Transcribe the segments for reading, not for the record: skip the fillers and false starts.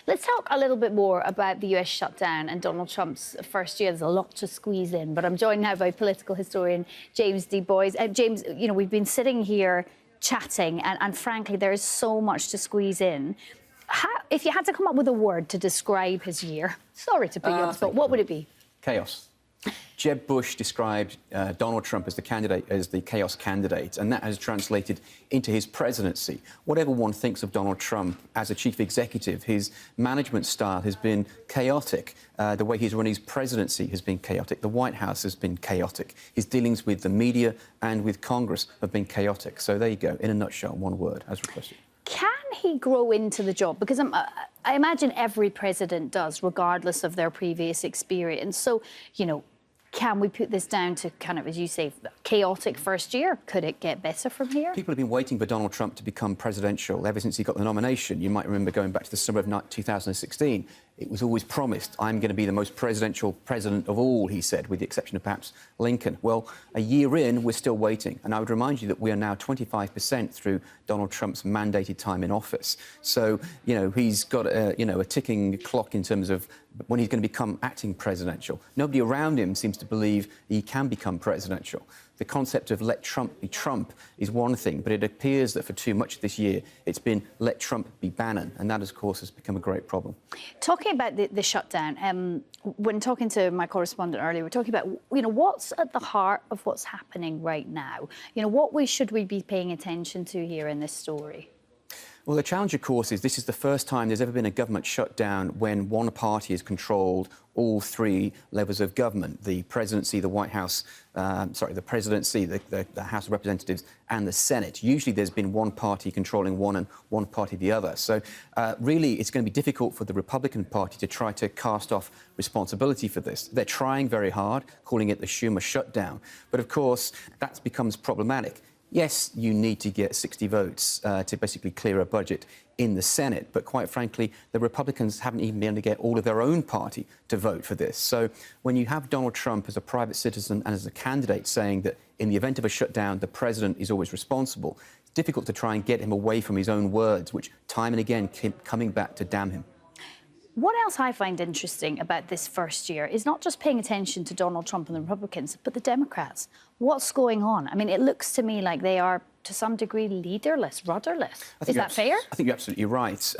Let's talk a little bit more about the US shutdown and Donald Trump's first year. There's a lot to squeeze in, but I'm joined now by political historian James D. Boys. James, you know, we've been sitting here chatting, and frankly, there is so much to squeeze in. If you had to come up with a word to describe his year, sorry to put you on the spot, what would it be? Chaos. Jeb Bush described Donald Trump as the chaos candidate, and that has translated into his presidency. Whatever one thinks of Donald Trump as a chief executive, his management style has been chaotic. The way he's run his presidency has been chaotic. The White House has been chaotic. His dealings with the media and with Congress have been chaotic. So there you go, in a nutshell, one word, as requested. Can he grow into the job? Because I imagine every president does, regardless of their previous experience. So, you know, can we put this down to kind of, as you say, chaotic first year? Could it get better from here? People have been waiting for Donald Trump to become presidential ever since he got the nomination. You might remember going back to the summer of 2016. It was always promised, I'm going to be the most presidential president of all, he said, with the exception of perhaps Lincoln. Well, a year in, we're still waiting. And I would remind you that we are now 25% through Donald Trump's mandated time in office. So, you know, he's got a ticking clock in terms of when he's going to become acting presidential. Nobody around him seems to believe he can become presidential. The concept of let Trump be Trump is one thing, but it appears that for too much of this year, it's been let Trump be Bannon, and that, of course, has become a great problem. Talking about the shutdown, when talking to my correspondent earlier, we're talking about, you know, what's at the heart of what's happening right now? You know, what should we be paying attention to here in this story? Well, the challenge, of course, is this is the first time there's ever been a government shutdown when one party has controlled all three levels of government, the presidency, the White House, the presidency, the House of Representatives and the Senate. Usually there's been one party controlling one and one party the other. So really it's going to be difficult for the Republican Party to try to cast off responsibility for this. They're trying very hard, calling it the Schumer shutdown. But, of course, that becomes problematic. Yes, you need to get 60 votes to basically clear a budget in the Senate, but quite frankly, the Republicans haven't even been able to get all of their own party to vote for this. So when you have Donald Trump as a private citizen and as a candidate saying that in the event of a shutdown, the president is always responsible, it's difficult to try and get him away from his own words, which time and again keep coming back to damn him. What else I find interesting about this first year is not just paying attention to Donald Trump and the Republicans, but the Democrats. What's going on? I mean, it looks to me like they are, to some degree, leaderless, rudderless. Is that fair? I think you're absolutely right.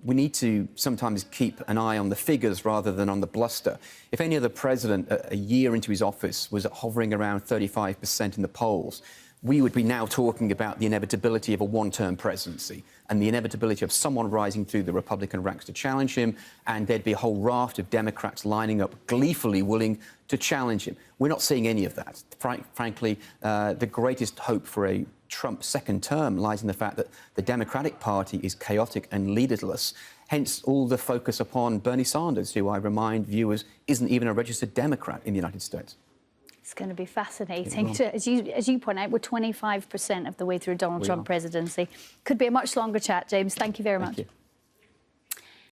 We need to sometimes keep an eye on the figures rather than on the bluster. If any other president a year into his office was hovering around 35% in the polls, we would be now talking about the inevitability of a one-term presidency and the inevitability of someone rising through the Republican ranks to challenge him, and there'd be a whole raft of Democrats lining up gleefully willing to challenge him. We're not seeing any of that. Frankly, the greatest hope for a Trump second term lies in the fact that the Democratic Party is chaotic and leaderless, hence all the focus upon Bernie Sanders, who I remind viewers isn't even a registered Democrat in the United States. It's going to be fascinating. As you point out, we're 25% of the way through Donald Trump presidency. Could be a much longer chat, James. Thank you very much. Thank you.